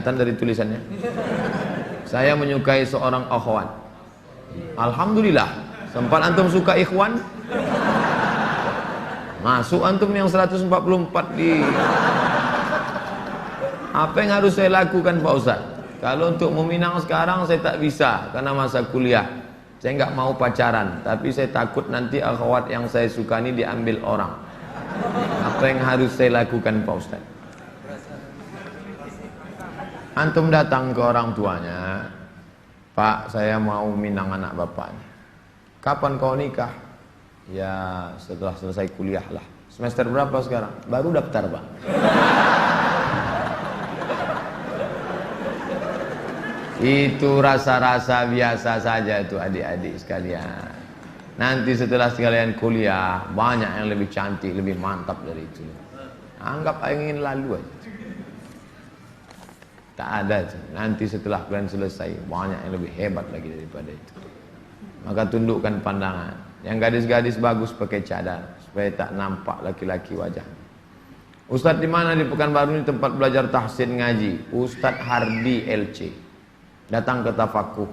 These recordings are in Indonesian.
Dari tulisannya, saya menyukai seorang akhwat. Alhamdulillah, sempat antum suka ikhwan, masuk antum yang 144 di. Apa yang harus saya lakukan Pak Ustaz? Kalau untuk meminang sekarang saya tak bisa karena masa kuliah. Saya nggak mau pacaran, tapi saya takut nanti akhwat yang saya suka ini diambil orang. Apa yang harus saya lakukan Pak Ustaz? Antum datang ke orang tuanya, Pak, saya mau minang anak bapaknya. Kapan kau nikah? Ya setelah selesai kuliah lah. Semester berapa sekarang? Baru daftar Pak. Itu rasa-rasa biasa saja itu adik-adik sekalian. Nanti setelah sekalian kuliah, banyak yang lebih cantik, lebih mantap dari itu. Anggap ingin lalu aja. Tak ada. Nanti setelah kalian selesai, banyak yang lebih hebat lagi daripada itu. Maka tundukkan pandangan. Yang gadis-gadis bagus pakai cadar supaya tak nampak laki-laki wajah. Ustaz di mana di Pekanbaru ini tempat belajar tahsin ngaji? Ustaz Hardi LC. Datang ke Tafakuh.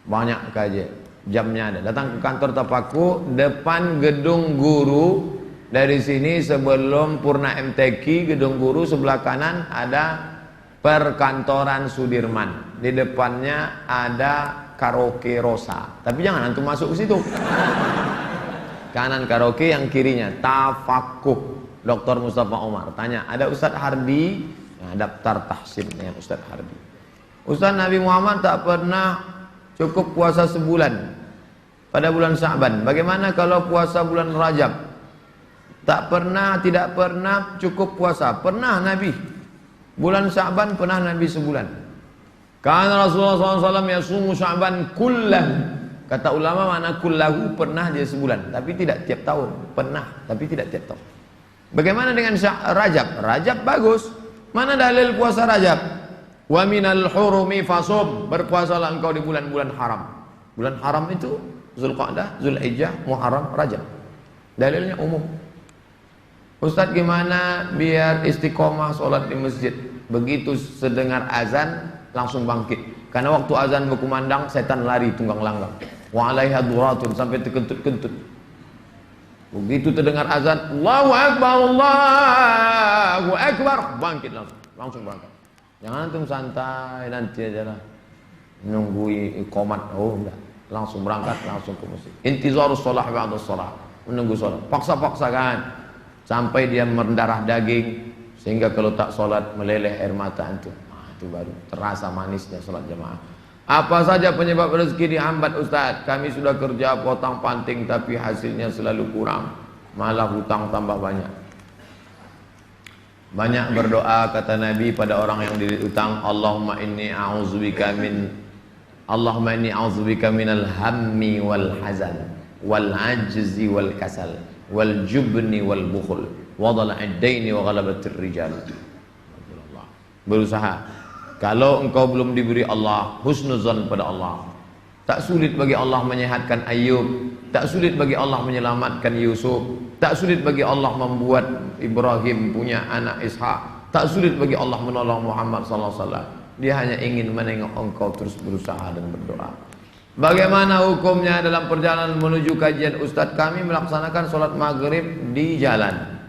Banyak kajian. Jamnya ada. Datang ke kantor Tafakuh depan gedung guru. Dari sini sebelum Purna MTQ, gedung guru sebelah kanan ada perkantoran Sudirman. Di depannya ada karaoke Rosa. Tapi jangan antum masuk ke situ. Kanan karaoke, yang kirinya Tafakuh. Dr. Mustafa Omar. Tanya, ada Ustaz Hardi? Nah, daftar tahsin dengan Ustaz Hardi. Ustaz, Nabi Muhammad tak pernah cukup puasa sebulan pada bulan Sya'ban. Bagaimana kalau puasa bulan Rajab? Tak pernah, tidak pernah cukup puasa. Pernah Nabi. Bulan Sya'ban pernah Nabi sebulan. Karena Rasulullah SAW yasumu Sya'ban kullah. Kata ulama makna kullahu, pernah dia sebulan. Tapi tidak tiap tahun. Pernah, tapi tidak tiap tahun. Bagaimana dengan Rajab? Rajab bagus. Mana dalil puasa Rajab? Wa minal hurumi fasum. Berpuasalah engkau di bulan-bulan haram. Bulan haram itu Zulqa'dah, Zulhijjah, Muharram, Rajab. Dalilnya umum. Ustadz, gimana biar istiqomah sholat di masjid? Begitu sedengar azan langsung bangkit. Karena waktu azan berkumandang setan lari tunggang langgang. Wa alaiha duratun, sampai terkentut-kentut. Begitu terdengar azan, Allahu Akbar, Allahu Akbar, bangkit langsung bangkit. Jangan antum santai nanti aja lah menunggu iqamat. Oh enggak, langsung berangkat langsung ke masjid. Intizarus shalah ba'da shalah, menunggu sholat. Paksa-paksakan sampai dia mendarah daging, sehingga kalau tak sholat meleleh air mata antum. Itu baru terasa manisnya sholat jamaah. Apa saja penyebab rezeki dihambat Ustaz? Kami sudah kerja potong panting tapi hasilnya selalu kurang, malah hutang tambah banyak. Banyak berdoa kata Nabi pada orang yang dililit utang, Allahumma inni a'udzubika minal hammi wal hazan wal ajzi wal kasal wal jubni wal bukhul wa dhala'id daini wa ghalabatir rijal. Berusaha. Kalau engkau belum diberi Allah husnuzan pada Allah, tak sulit bagi Allah menyehatkan Ayub, tak sulit bagi Allah menyelamatkan Yusuf, tak sulit bagi Allah membuat Ibrahim punya anak Ishak, tak sulit bagi Allah menolong Muhammad SAW. Dia hanya ingin menengok engkau terus berusaha dan berdoa. Bagaimana hukumnya dalam perjalanan menuju kajian Ustadz? Kami melaksanakan sholat maghrib di jalan.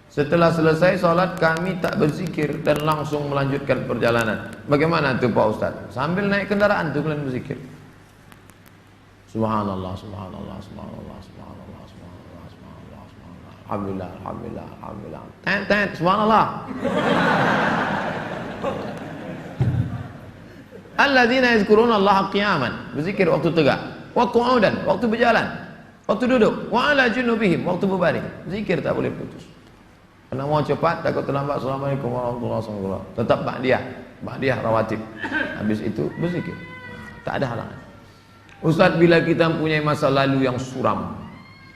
Setelah selesai sholat kami tak berzikir dan langsung melanjutkan perjalanan. Bagaimana itu Pak Ustadz? Sambil naik kendaraan itu kalian berzikir. Subhanallah, subhanallah, subhanallah, subhanallah, subhanallah, subhanallah, subhanallah. Alhamdulillah, alhamdulillah, alhamdulillah. Tent, subhanallah. Alladzina yazkuruna Allah qiyaman, berzikir waktu tegak, wa qu'udan, waktu berjalan, waktu duduk, wa ala junubihim, waktu berbaring. Zikir tak boleh putus. Karena mau cepat takut terlambat. Assalamualaikum warahmatullahi wabarakatuh. Tetap ba'diyah rawatib. Habis itu berzikir. Tak ada halangan. Ustaz, bila kita mempunyai masa lalu yang suram,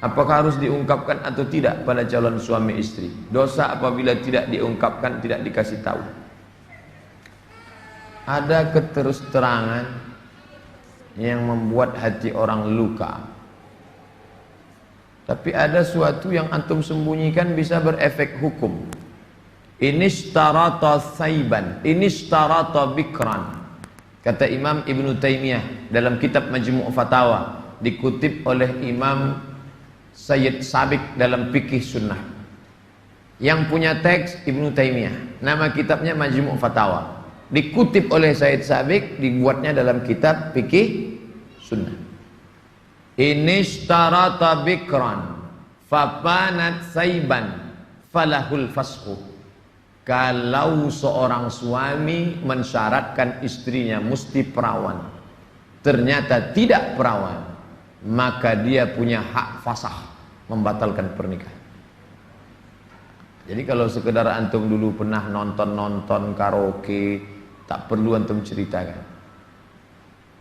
apakah harus diungkapkan atau tidak pada calon suami istri? Dosa apabila tidak diungkapkan, tidak dikasih tahu. Ada keterus-terangan yang membuat hati orang luka. Tapi ada suatu yang antum sembunyikan bisa berefek hukum. Inishtarata saiban, inishtarata bikran. Kata Imam Ibn Taimiyah dalam kitab Majmu' Fatawa, dikutip oleh Imam Sayyid Sabiq dalam Fikih Sunnah. Yang punya teks Ibn Taimiyah, nama kitabnya Majmu' Fatawa. Dikutip oleh Sayyid Sabiq, dibuatnya dalam kitab Fikih Sunnah. Inishtarata bikran fapanat saiban falahul fashu. Kalau seorang suami mensyaratkan istrinya mesti perawan, ternyata tidak perawan, maka dia punya hak fasakh, membatalkan pernikahan. Jadi kalau sekedar antum dulu pernah nonton karaoke, tak perlu antum ceritakan.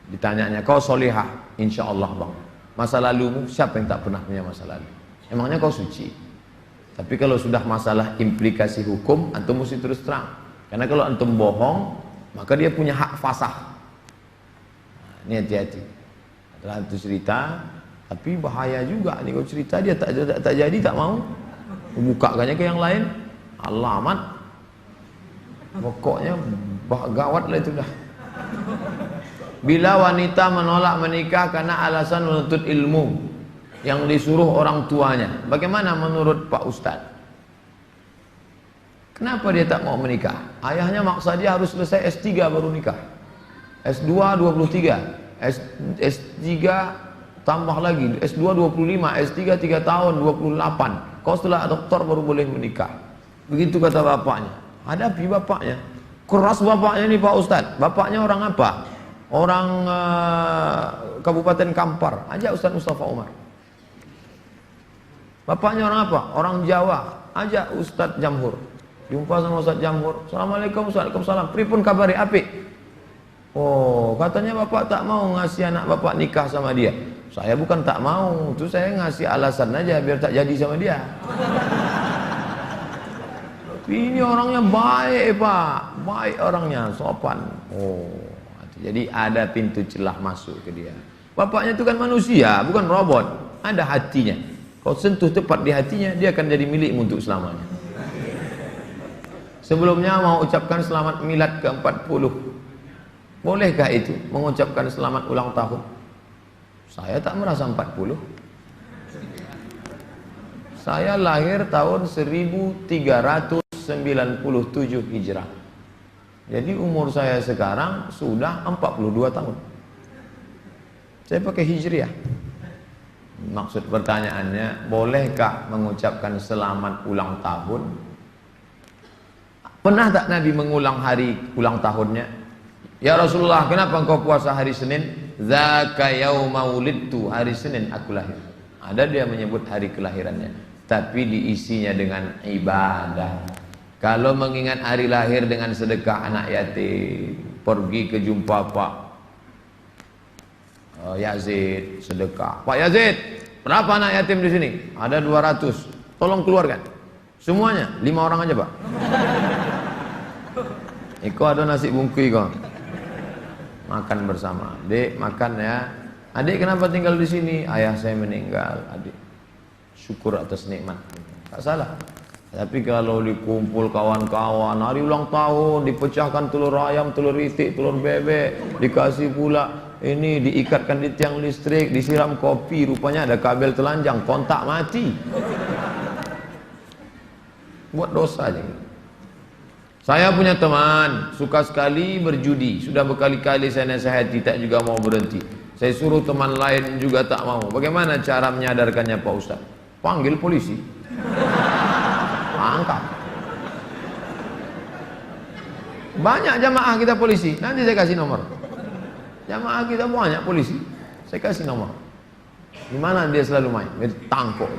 Ditanyanya, kau solihah? Insya Allah bang. Masa lalumu, siapa yang tak pernah punya masa lalu? Emangnya kau suci? Tapi kalau sudah masalah implikasi hukum, antum mesti terus terang. Karena kalau antum bohong, maka dia punya hak fasakh. Nah, ini hati-hati. Setelah itu cerita, tapi bahaya juga. Nih kau cerita dia tak jadi, tak mau. Bukakannya ke yang lain, alamat. Pokoknya gawat lah itu dah. Bila wanita menolak menikah karena alasan menuntut ilmu yang disuruh orang tuanya, bagaimana menurut Pak Ustadz? Kenapa dia tak mau menikah? Ayahnya maksa dia harus selesai S3 baru nikah. S2 23, S3 tambah lagi, S2 25, S3 3 tahun 28. Kau setelah doktor baru boleh menikah. Begitu kata bapaknya. Hadapi bapaknya. Keras bapaknya nih Pak Ustadz. Bapaknya orang apa? Orang Kabupaten Kampar. Ajak Ustadz Mustafa Umar. Bapaknya orang apa? Orang Jawa. Ajak Ustadz Jamhur. Jumpa sama Ustadz Jamhur. Assalamualaikum, Waalaikumsalam. Pripun kabari apik? Oh, katanya bapak tak mau ngasih anak bapak nikah sama dia. Saya bukan tak mau, itu saya ngasih alasan aja biar tak jadi sama dia. Ini orangnya baik Pak, baik orangnya, sopan. Oh, jadi ada pintu celah masuk ke dia. Bapaknya itu kan manusia, bukan robot. Ada hatinya. Kau sentuh tepat di hatinya, dia akan jadi milikmu untuk selamanya. Sebelumnya mau ucapkan selamat milad ke-40. Bolehkah itu mengucapkan selamat ulang tahun? Saya tak merasa 40. Saya lahir tahun 1397 Hijrah. Jadi umur saya sekarang sudah 42 tahun. Saya pakai Hijriah. Maksud pertanyaannya, bolehkah mengucapkan selamat ulang tahun? Pernah tak Nabi mengulang hari ulang tahunnya? Ya Rasulullah, kenapa engkau puasa hari Senin? Zaka yauma wulidtu, hari Senin aku lahir. Ada dia menyebut hari kelahirannya, tapi diisinya dengan ibadah. Kalau mengingat hari lahir dengan sedekah anak yatim, pergi ke jumpa Pak Yazid, sedekah. Pak Yazid, berapa anak yatim di sini? Ada 200. Tolong keluarkan. Semuanya, 5 orang aja Pak. Iko ada nasi bungkui kok. Makan bersama. Dek, makan ya. Adik kenapa tinggal di sini? Ayah saya meninggal. Adik syukur atas nikmat. Tak salah. Tapi kalau dikumpul kawan-kawan, hari ulang tahun, dipecahkan telur ayam, telur itik, telur bebek, dikasih pula ini, diikatkan di tiang listrik, disiram kopi, rupanya ada kabel telanjang, kontak mati. Buat dosa aja. Saya punya teman, suka sekali berjudi. Sudah berkali-kali saya nasihati, tak juga mau berhenti. Saya suruh teman lain juga tak mau. Bagaimana cara menyadarkannya Pak Ustaz? Panggil polisi. Angkat. Banyak jamaah kita polisi. Nanti saya kasih nomor. Jamaah kita banyak polisi. Saya kasih nomor. Di mana dia selalu main? Dia tangkap.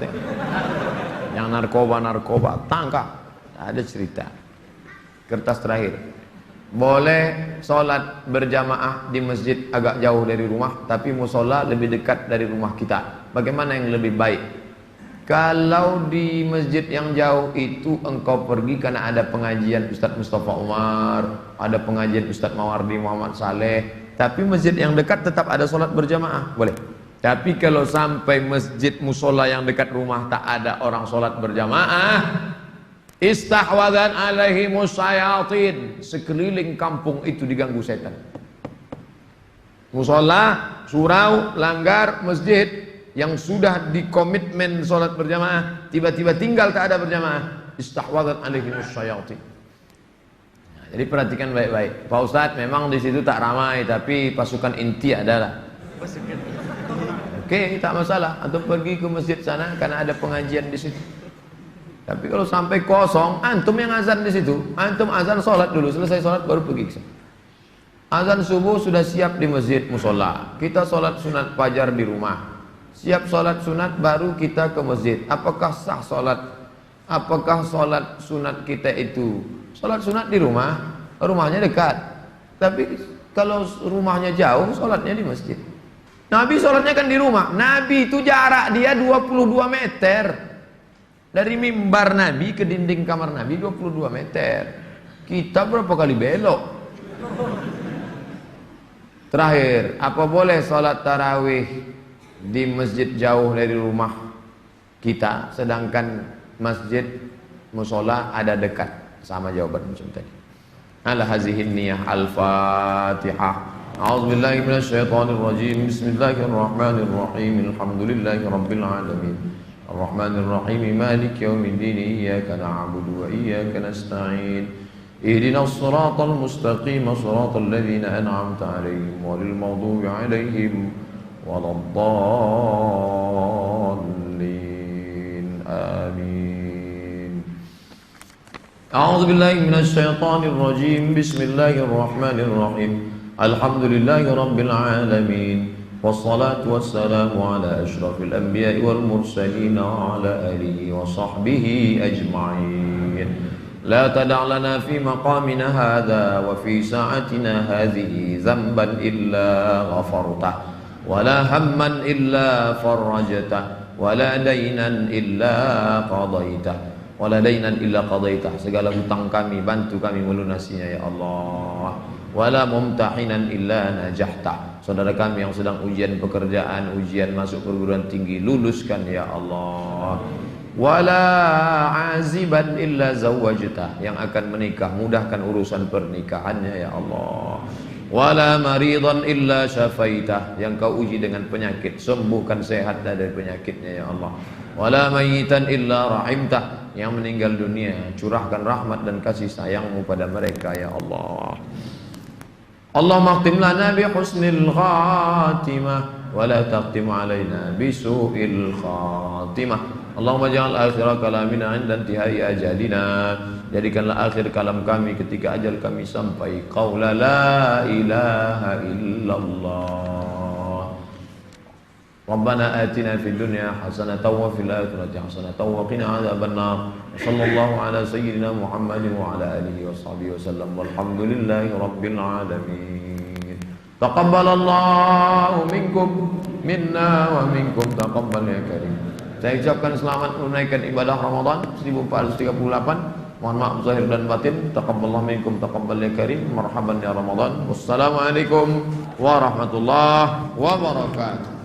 Yang narkoba, tangkap. Ada cerita. Kertas terakhir. Boleh sholat berjamaah di masjid agak jauh dari rumah, tapi musola lebih dekat dari rumah kita. Bagaimana yang lebih baik? Kalau di masjid yang jauh itu engkau pergi karena ada pengajian Ustadz Mustafa Umar, ada pengajian Ustadz Mawardi Muhammad Saleh, tapi masjid yang dekat tetap ada sholat berjamaah, boleh. Tapi kalau sampai masjid musola yang dekat rumah tak ada orang sholat berjamaah, Istahwadhan alaihimus syayatin. Sekeliling kampung itu diganggu setan. Musola, surau, langgar, masjid yang sudah dikomitmen sholat berjamaah, tiba-tiba tinggal tak ada berjamaah. Istahwadhan alaihimus syayatin. Nah, jadi perhatikan baik-baik. Pak Ustadz, memang di situ tak ramai, tapi pasukan inti adalah. Oke, tak masalah. Atau pergi ke masjid sana karena ada pengajian di situ. Tapi kalau sampai kosong, antum yang azan di situ, antum azan sholat dulu, selesai sholat baru pergi ke sana. Azan subuh sudah siap di masjid musola. Kita sholat sunat fajar di rumah. Siap sholat sunat baru kita ke masjid. Apakah sah sholat? Apakah sholat sunat kita itu sholat sunat di rumah? Rumahnya dekat. Tapi kalau rumahnya jauh, sholatnya di masjid. Nabi sholatnya kan di rumah. Nabi itu jarak dia 22 meter. Dari mimbar Nabi ke dinding kamar Nabi 22 meter. Kita berapa kali belok? Terakhir, apa boleh sholat tarawih di masjid jauh dari rumah kita, sedangkan masjid musola ada dekat? Sama jawaban macam tadi. Ala hazihin niyah. Al-Fatihah. A'udzubillahi minasyaitonirrajim. Bismillahirrahmanirrahim. Alhamdulillahi rabbil alamin. Ar-Rahmanir-Rahim. Maliki yaumiddin. Iyyaka na'budu wa iyyaka nasta'in. اهدنا الصراط المستقيم صراط الذين أنعمت عليهم غير المغضوب عليهم ولا الضالين آمين. أعوذ بالله من الشيطان الرجيم. بسم الله الرحمن الرحيم. الحمد لله رب العالمين والصلاة والسلام على أشرف الأنبياء والمرسلين وعلى آله وصحبه أجمعين. لا تدع لنا في مقامنا هذا وفي ساعتنا هذه ذنبا إلا غفرته ولا هما إلا فرجته ولا دينا إلا قضيته segala hutang kami bantu kami melunasinya ya Allah. Wala mumtahinan illa najahta, saudara kami yang sedang ujian pekerjaan, ujian masuk perguruan tinggi, luluskan ya Allah. Wala aziban illa zawwajta, yang akan menikah mudahkan urusan pernikahannya ya Allah. Wala maridan illa syafaitah, yang kau uji dengan penyakit sembuhkan sehat dari penyakitnya ya Allah. Wala mayitan illa rahimtah, yang meninggal dunia curahkan rahmat dan kasih sayangmu pada mereka ya Allah. Allahumma khtim lana bi husnil khatimah wa la taqtim alaina bi su'il khatimah. Allahumma ja'al akhir kalamina 'inda intihai ajalina, jadikanlah akhir kalam kami ketika ajal kami sampai, qaula la ilaha illallah. Rabbana atina fid dunya hasanatan wa fil akhirati hasanatan wa qina adzabannar. Sallallahu ala sayyidina Muhammadin wa ala alihi washabihi wasallam. Walhamdulillahi rabbil alamin. Taqabbalallahu minkum minna wa minkum taqabbal ya karim. Saya ucapkan selamat menunaikan ibadah Ramadan 1438. Mohon maaf zahir dan batin. Taqabbalallahu minkum taqabbal ya karim. Marhaban ya Ramadan. Wassalamualaikum warahmatullahi wabarakatuh.